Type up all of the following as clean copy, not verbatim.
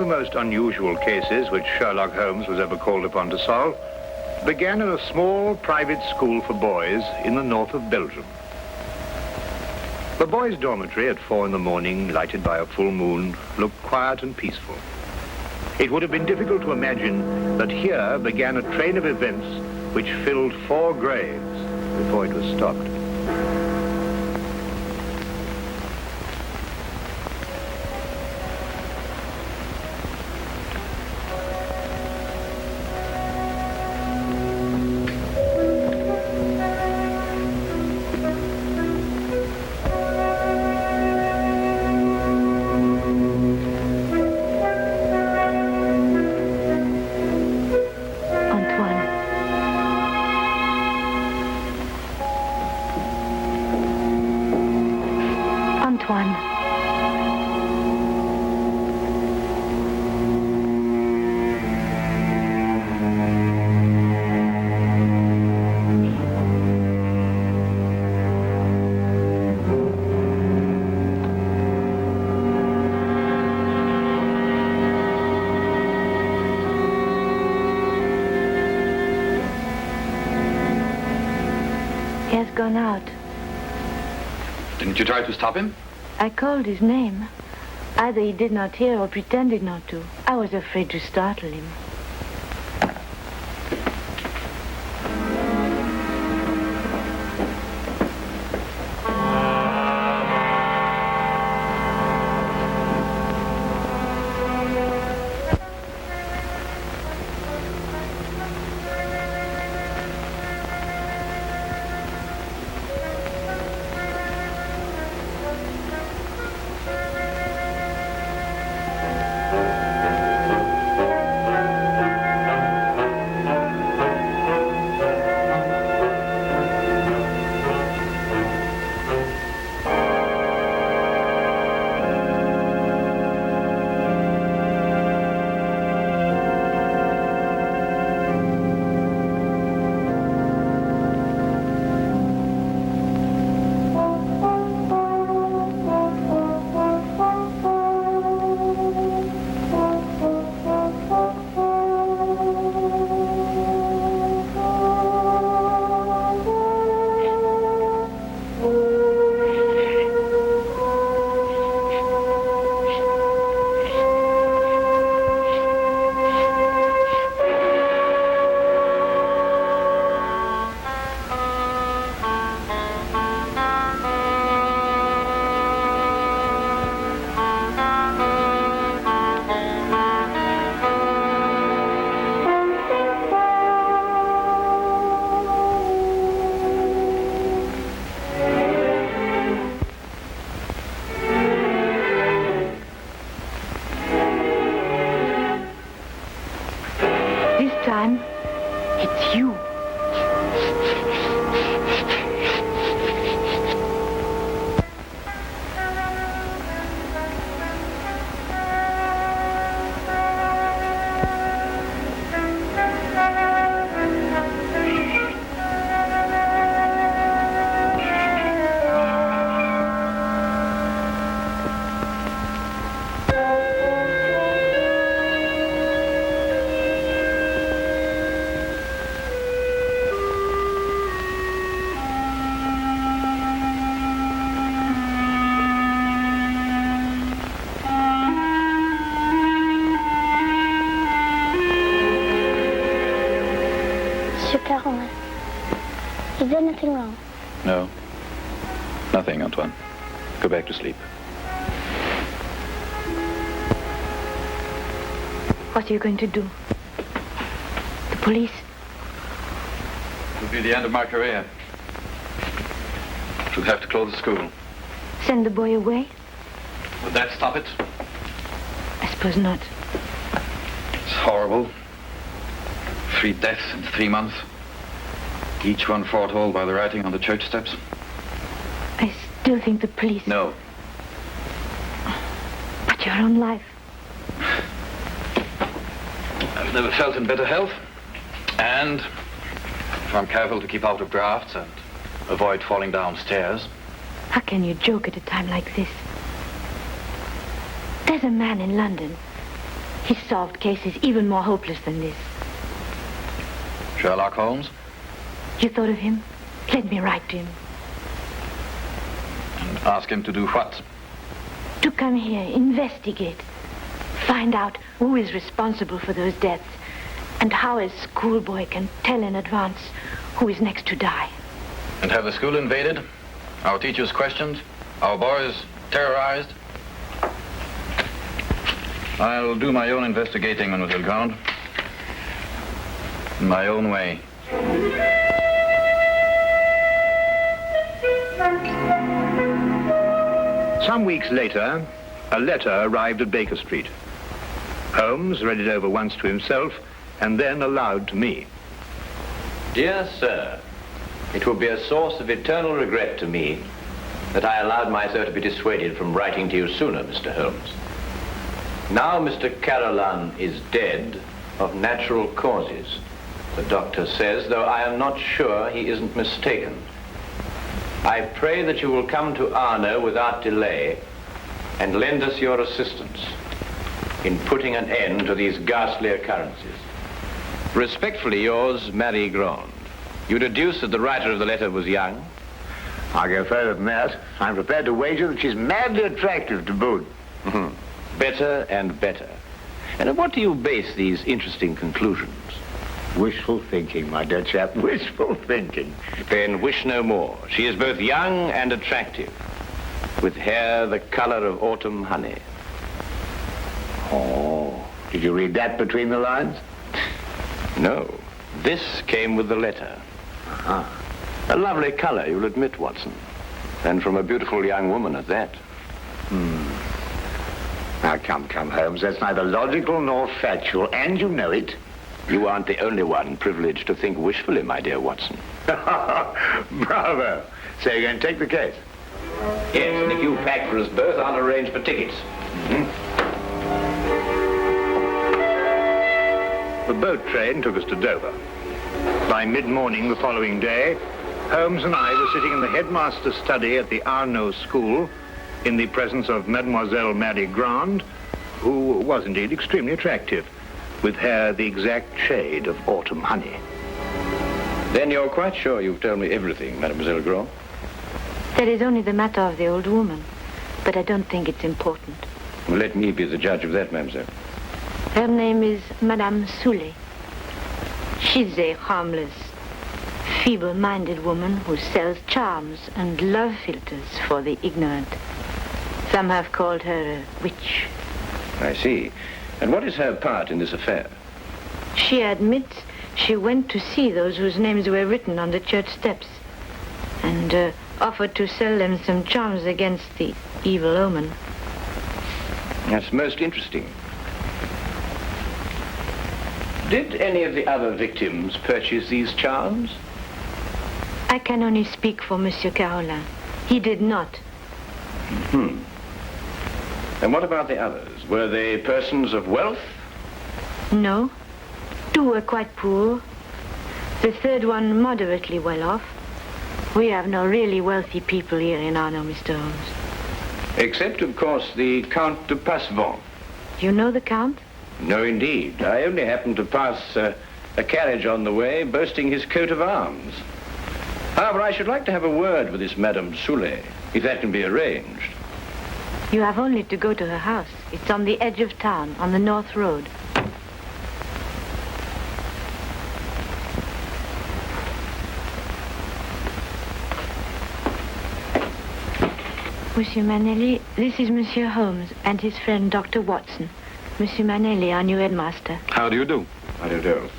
the most unusual cases which Sherlock Holmes was ever called upon to solve began in a small private school for boys in the north of Belgium. The boys' dormitory at 4 in the morning, lighted by a full moon, looked quiet and peaceful. It would have been difficult to imagine that here began a train of events which filled 4 graves before it was stopped. He has gone out. Didn't you try to stop him? I called his name. Either he did not hear or pretended not to. I was afraid to startle him. It's you. Is there nothing wrong? No. Nothing, Antoine. Go back to sleep. What are you going to do? The police? It will be the end of my career. Should have to close the school. Send the boy away? Would that stop it? I suppose not. It's horrible. 3 deaths in 3 months. Each one foretold by the writing on the church steps. I still think the police... No. But your own life. I've never felt in better health. And if I'm careful to keep out of drafts and avoid falling downstairs. How can you joke at a time like this? There's a man in London. He solved cases even more hopeless than this. Sherlock Holmes? You thought of him? Let me write to him. And ask him to do what? To come here, investigate. Find out who is responsible for those deaths and how a schoolboy can tell in advance who is next to die. And have the school invaded? Our teachers questioned? Our boys terrorized? I'll do my own investigating, Mademoiselle Grande. In my own way. Some weeks later, a letter arrived at Baker Street. Holmes read it over once to himself and then aloud to me. Dear sir, it will be a source of eternal regret to me that I allowed myself to be dissuaded from writing to you sooner, Mr. Holmes. Now Mr. Carolan is dead of natural causes, the doctor says, though I am not sure he isn't mistaken. I pray that you will come to Arno without delay and lend us your assistance in putting an end to these ghastly occurrences. Respectfully yours, Marie Grande. You deduce that the writer of the letter was young? I'll go further than that. I'm prepared to wager that she's madly attractive to boot. Better and better. And what do you base these interesting conclusions? Wishful thinking, my dear chap. Wishful thinking. Then wish no more. She is both young and attractive, with hair the color of autumn honey. Oh, did you read that between the lines? No. This came with the letter. A lovely color, you'll admit, Watson. And from a beautiful young woman at that. Now, come, Holmes. That's neither logical nor factual, and you know it. You aren't the only one privileged to think wishfully, my dear Watson. Bravo. So you're going to take the case? Yes, and if you pack for us both, I'll arrange for tickets. The boat train took us to Dover. By mid-morning the following day, Holmes and I were sitting in the headmaster's study at the Arno School in the presence of Mademoiselle Marie Grande, who was indeed extremely attractive, with hair the exact shade of autumn honey. Then you're quite sure you've told me everything, Mademoiselle Grande? That is only the matter of the old woman, but I don't think it's important. Well, let me be the judge of that, mademoiselle. Her name is Madame Soulet. She's a harmless, feeble-minded woman who sells charms and love philters for the ignorant. Some have called her a witch. I see. And what is her part in this affair? She admits she went to see those whose names were written on the church steps and offered to sell them some charms against the evil omen. That's most interesting. Did any of the other victims purchase these charms? I can only speak for Monsieur Carolin. He did not. And what about the others? Were they persons of wealth? No. Two were quite poor. The third one moderately well off. We have no really wealthy people here in Arno, Mr. Holmes. Except, of course, the Count de Passevant. You know the Count? No, indeed. I only happened to pass a carriage on the way boasting his coat of arms. However, I should like to have a word with this Madame Soulet, if that can be arranged. You have only to go to her house. It's on the edge of town, on the North Road. Monsieur Manelli, this is Monsieur Holmes and his friend Dr. Watson. Monsieur Manelli, our new headmaster. How do you do? How do you do?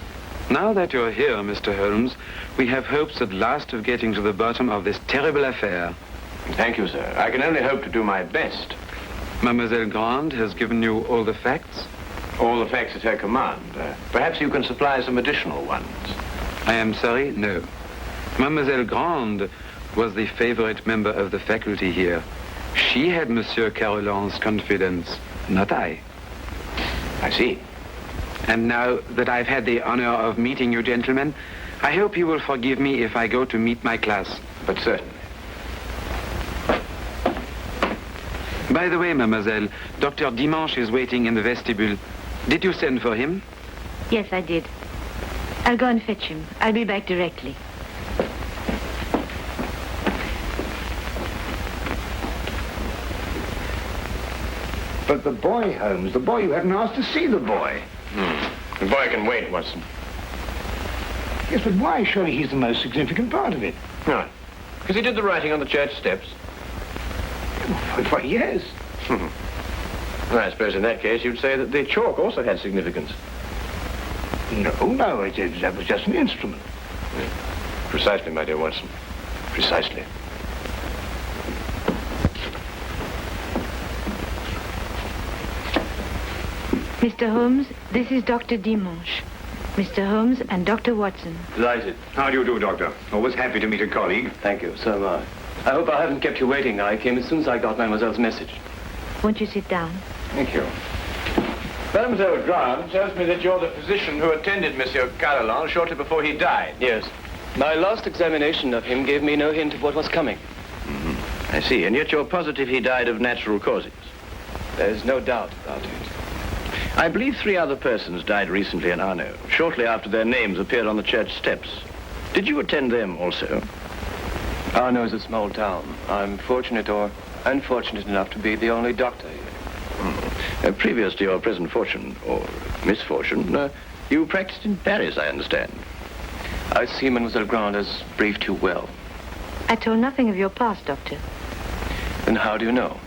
Now that you're here, Mr. Holmes, we have hopes at last of getting to the bottom of this terrible affair. Thank you, sir. I can only hope to do my best. Mademoiselle Grande has given you all the facts? All the facts at her command. Perhaps you can supply some additional ones. I am sorry, no. Mademoiselle Grande was the favorite member of the faculty here. She had Monsieur Carolin's confidence, not I. I see. And now that I've had the honor of meeting you gentlemen, I hope you will forgive me if I go to meet my class. But certainly. By the way, mademoiselle, Dr. Dimanche is waiting in the vestibule. Did you send for him? Yes, I did. I'll go and fetch him. I'll be back directly. But the boy, Holmes, the boy, you haven't asked to see the boy. The boy can wait, Watson. Yes, but why? Surely he's the most significant part of it. No, because he did the writing on the church steps. Why, yes. Well, I suppose in that case you'd say that the chalk also had significance. No, that was just an instrument. Precisely, my dear Watson. Precisely. Mr. Holmes, this is Dr. Dimanche. Mr. Holmes and Dr. Watson. Delighted. How do you do, Doctor? Always happy to meet a colleague. Thank you, so am I. I hope I haven't kept you waiting. I came as soon as I got Mademoiselle's message. Won't you sit down? Thank you. Mademoiselle Grant tells me that you're the physician who attended Monsieur Carolan shortly before he died. Yes. My last examination of him gave me no hint of what was coming. I see, and yet you're positive he died of natural causes. There's no doubt about it. I believe 3 other persons died recently in Arno, shortly after their names appeared on the church steps. Did you attend them also? Arno is a small town. I'm fortunate or unfortunate enough to be the only doctor here. Previous to your present fortune, or misfortune, you practiced in Paris, I understand. I see Mademoiselle Grant has briefed too well. I told nothing of your past, Doctor. Then how do you know?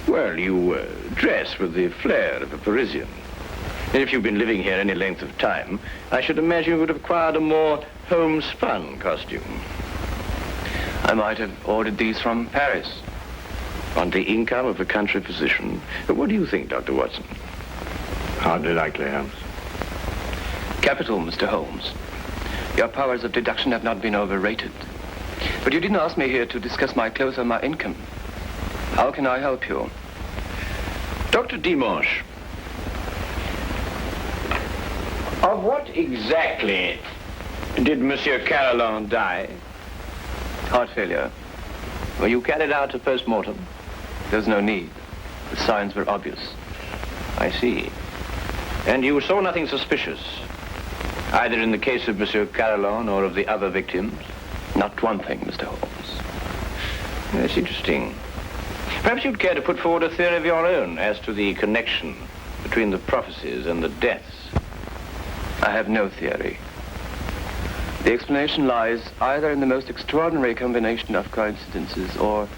Well, you dress with the flair of a Parisian. And if you've been living here any length of time, I should imagine you would have acquired a more homespun costume. I might have ordered these from Paris. On the income of a country physician. What do you think, Dr. Watson? Hardly likely, Holmes. Capital, Mr. Holmes. Your powers of deduction have not been overrated. But you didn't ask me here to discuss my clothes or my income. How can I help you? Dr. Dimanche, of what exactly did Monsieur Carolan die? Heart failure. Well, you carried out a post-mortem. There's no need. The signs were obvious. I see. And you saw nothing suspicious, either in the case of Monsieur Carolan or of the other victims? Not one thing, Mr. Holmes. That's interesting. Perhaps you'd care to put forward a theory of your own as to the connection between the prophecies and the deaths. I have no theory. The explanation lies either in the most extraordinary combination of coincidences or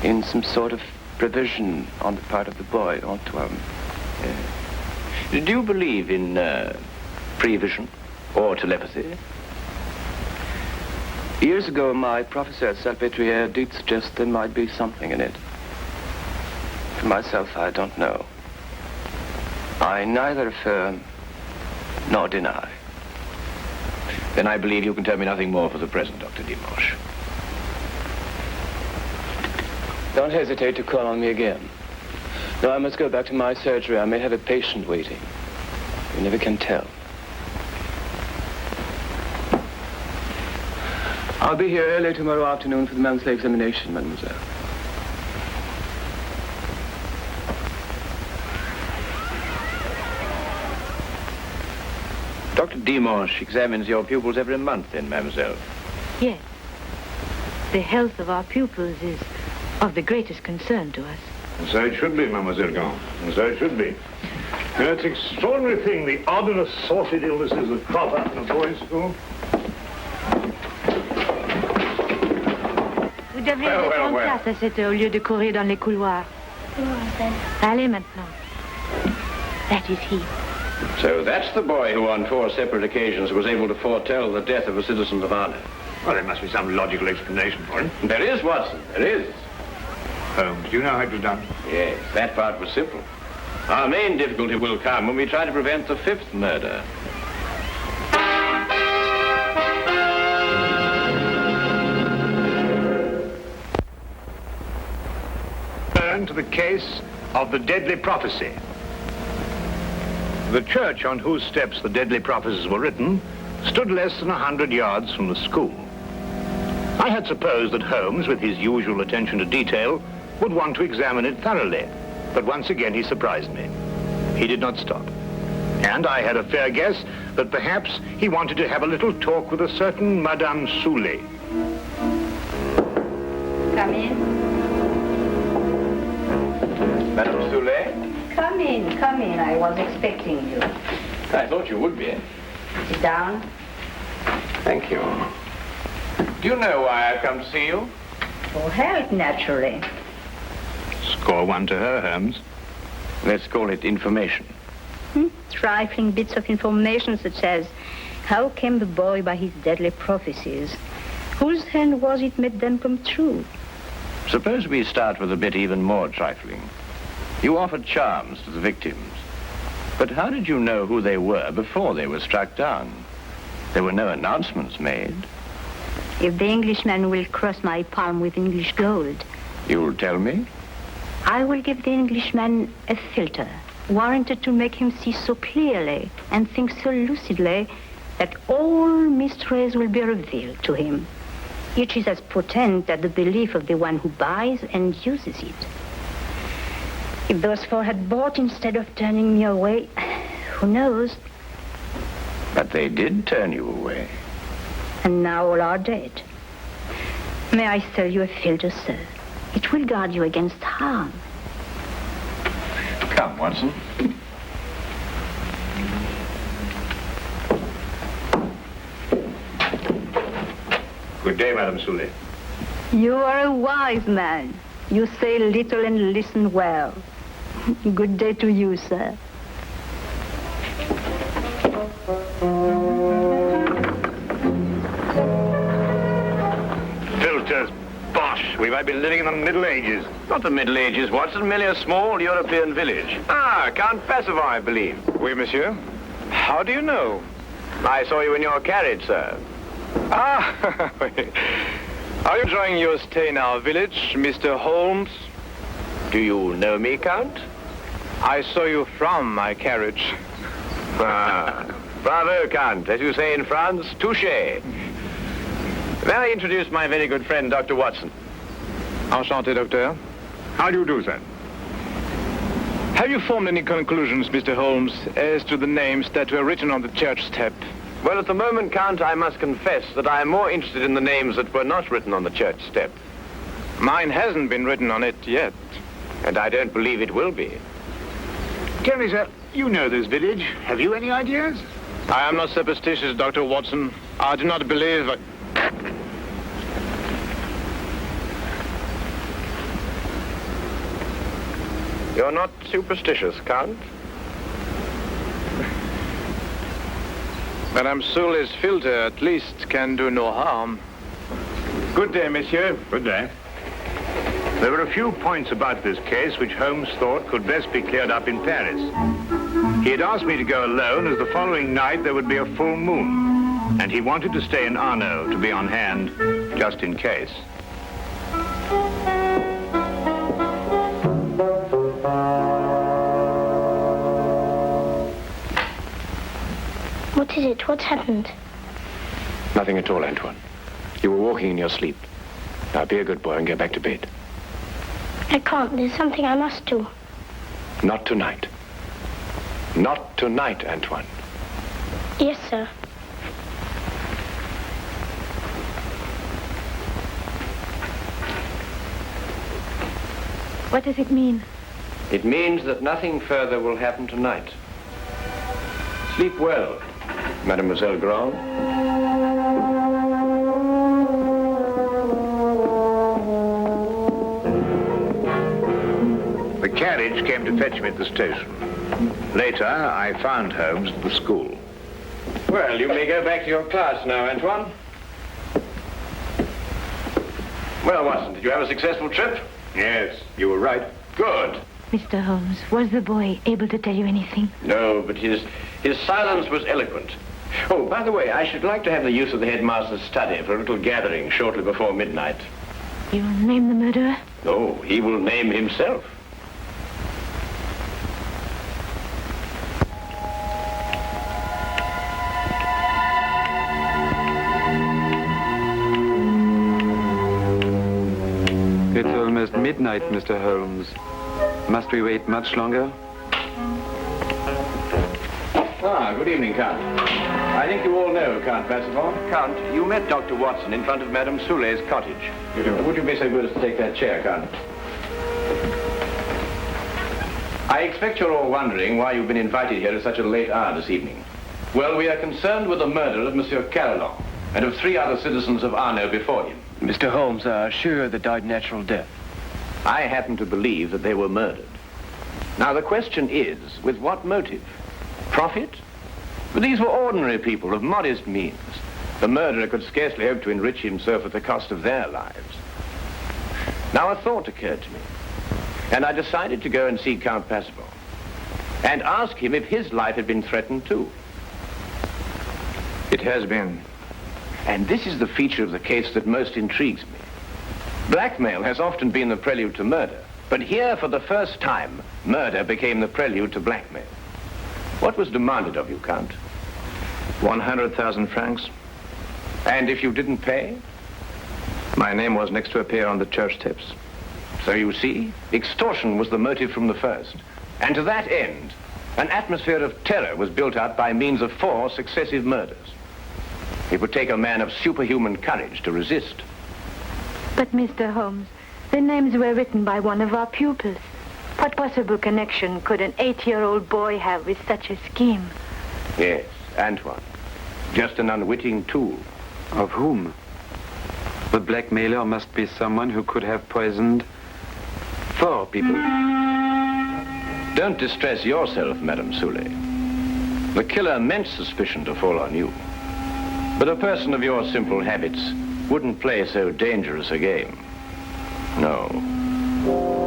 in some sort of provision on the part of the boy, Antoine. Do you believe in prevision or telepathy? Years ago, my professor at Salpêtrière did suggest there might be something in it. For myself, I don't know. I neither affirm nor deny. Then I believe you can tell me nothing more for the present, Dr. Dimanche. Don't hesitate to call on me again. Now I must go back to my surgery. I may have a patient waiting. You never can tell. I'll be here early tomorrow afternoon for the monthly examination, mademoiselle. Dr. Dimanche examines your pupils every month, then, mademoiselle? Yes. The health of our pupils is of the greatest concern to us. And so it should be, Mademoiselle Gant. And so it should be. You know, it's an extraordinary thing, the odd and assorted illnesses that crop up in a boys' school. Vous devriez être en classe à cette heure au lieu de courir dans les couloirs. Allez maintenant. That is he. So that's the boy who on 4 separate occasions was able to foretell the death of a citizen of Arno. Well, there must be some logical explanation for it. There is, Watson, there is. Holmes, do you know how it was done? Yes, that part was simple. Our main difficulty will come when we try to prevent the 5th murder. Turn to the case of the deadly prophecy. The church on whose steps the deadly prophecies were written stood less than 100 yards from the school. I had supposed that Holmes, with his usual attention to detail, would want to examine it thoroughly, but once again he surprised me. He did not stop. And I had a fair guess that perhaps he wanted to have a little talk with a certain Madame Soulet. Come in. Madame Soulet? Come in, come in. I was expecting you. I thought you would be. Sit down. Thank you. Do you know why I've come to see you? For help, naturally. Score one to her, Holmes. Let's call it information. Trifling bits of information such as how came the boy by his deadly prophecies? Whose hand was it made them come true? Suppose we start with a bit even more trifling. You offered charms to the victims. But how did you know who they were before they were struck down? There were no announcements made. If the Englishman will cross my palm with English gold, You'll tell me? I will give the Englishman a filter, warranted to make him see so clearly and think so lucidly that all mysteries will be revealed to him. Each is as potent as the belief of the one who buys and uses it. If those four had bought instead of turning me away, who knows? But they did turn you away. And now all are dead. May I sell you a filter, sir? It will guard you against harm. Come, Watson. Good day, Madame Soulet. You are a wise man. You say little and listen well. Good day to you, sir. Filters, bosh. We might be living in the Middle Ages. Not the Middle Ages, Watson, merely a small European village. Ah, Count Passavant, I believe. Oui, monsieur. How do you know? I saw you in your carriage, sir. Ah, are you enjoying your stay in our village, Mr. Holmes? Do you know me, Count? I saw you from my carriage. Ah, bravo, Count. As you say in France, touché. May I introduce my very good friend, Dr. Watson? Enchanté, docteur. How do you do, sir? Have you formed any conclusions, Mr. Holmes, as to the names that were written on the church step? Well, at the moment, Count, I must confess that I am more interested in the names that were not written on the church step. Mine hasn't been written on it yet. And I don't believe it will be. Tell me, sir, you know this village. Have you any ideas? I am not superstitious, Dr. Watson. I do not believe... You're not superstitious, Count? Madame Soulet's filter, at least, can do no harm. Good day, monsieur. Good day. There were a few points about this case which Holmes thought could best be cleared up in Paris. He had asked me to go alone as the following night there would be a full moon, and he wanted to stay in Arno to be on hand just in case. What is it? What's happened? Nothing at all, Antoine. You were walking in your sleep. Now be a good boy and get back to bed. I can't. There's something I must do. Not tonight. Not tonight, Antoine. Yes, sir. What does it mean? It means that nothing further will happen tonight. Sleep well, Mademoiselle Grand. The carriage came to fetch me at the station. Later, I found Holmes at the school. Well, you may go back to your class now, Antoine. Well, Watson, did you have a successful trip? Yes, you were right. Good. Mr. Holmes, was the boy able to tell you anything? No, but his silence was eloquent. Oh, by the way, I should like to have the use of the headmaster's study for a little gathering shortly before midnight. You'll name the murderer? No, he will name himself. It's almost midnight, Mr. Holmes. Must we wait much longer? good evening, Count. I think you all know Count Passavant. Count, you met Dr. Watson in front of Madame Soulet's cottage. Would you be so good as to take that chair, Count? I expect you're all wondering why you've been invited here at such a late hour this evening. Well, we are concerned with the murder of Monsieur Carillon and of 3 other citizens of Arno before him. Mr. Holmes, sure they died natural death. I happen to believe that they were murdered. Now, the question is, with what motive? Profit? But these were ordinary people of modest means. The murderer could scarcely hope to enrich himself at the cost of their lives. Now, a thought occurred to me, and I decided to go and see Count Passavant and ask him if his life had been threatened too. It has been. And this is the feature of the case that most intrigues me. Blackmail has often been the prelude to murder, but here, for the first time, murder became the prelude to blackmail. What was demanded of you, Count? 100,000 francs. And if you didn't pay? My name was next to appear on the church tips. So you see, extortion was the motive from the first. And to that end, an atmosphere of terror was built up by means of 4 successive murders. It would take a man of superhuman courage to resist. But, Mr. Holmes, the names were written by one of our pupils. What possible connection could an 8-year-old boy have with such a scheme? Yes, Antoine. Just an unwitting tool. Of whom? The blackmailer must be someone who could have poisoned 4 people. Don't distress yourself, Madame Soulet. The killer meant suspicion to fall on you. But a person of your simple habits wouldn't play so dangerous a game. No.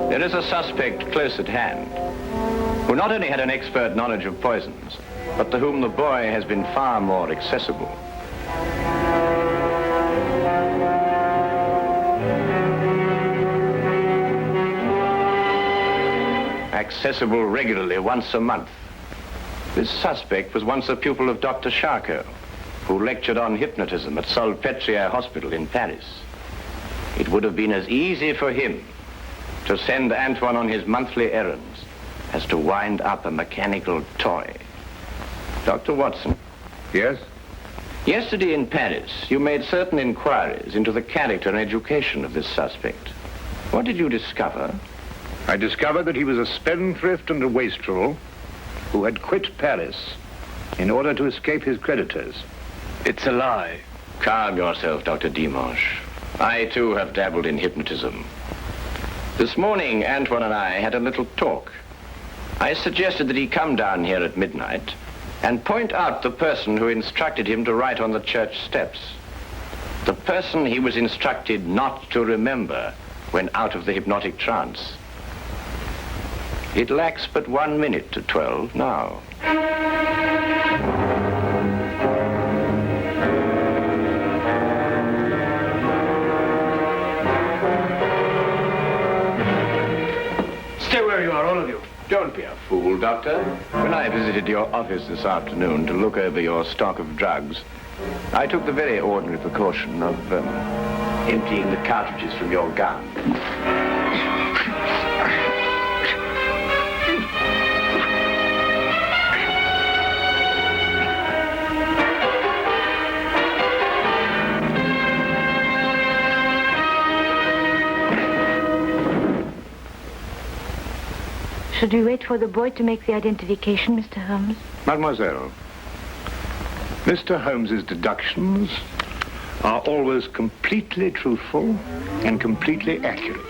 There is a suspect close at hand, who not only had an expert knowledge of poisons, but to whom the boy has been far more accessible. Accessible regularly once a month. This suspect was once a pupil of Dr. Charcot, who lectured on hypnotism at Salpêtrière Hospital in Paris. It would have been as easy for him to send Antoine on his monthly errands as to wind up a mechanical toy. Dr. Watson. Yes? Yesterday in Paris, you made certain inquiries into the character and education of this suspect. What did you discover? I discovered that he was a spendthrift and a wastrel who had quit Paris in order to escape his creditors. It's a lie. Calm yourself, Dr. Dimanche. I, too, have dabbled in hypnotism. This morning, Antoine and I had a little talk. I suggested that he come down here at midnight and point out the person who instructed him to write on the church steps. The person he was instructed not to remember when out of the hypnotic trance. It lacks but 1 minute to 12 now. Stay where you are, all of you. Don't be a fool, Doctor. When I visited your office this afternoon to look over your stock of drugs, I took the very ordinary precaution of emptying the cartridges from your gun. Should we wait for the boy to make the identification, Mr. Holmes? Mademoiselle, Mr. Holmes's deductions are always completely truthful and completely accurate.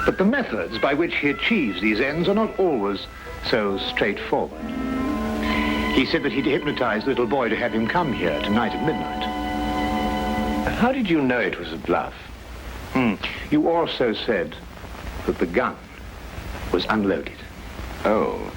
But the methods by which he achieves these ends are not always so straightforward. He said that he'd hypnotized the little boy to have him come here tonight at midnight. How did you know it was a bluff? You also said that the gun was unloaded. Oh.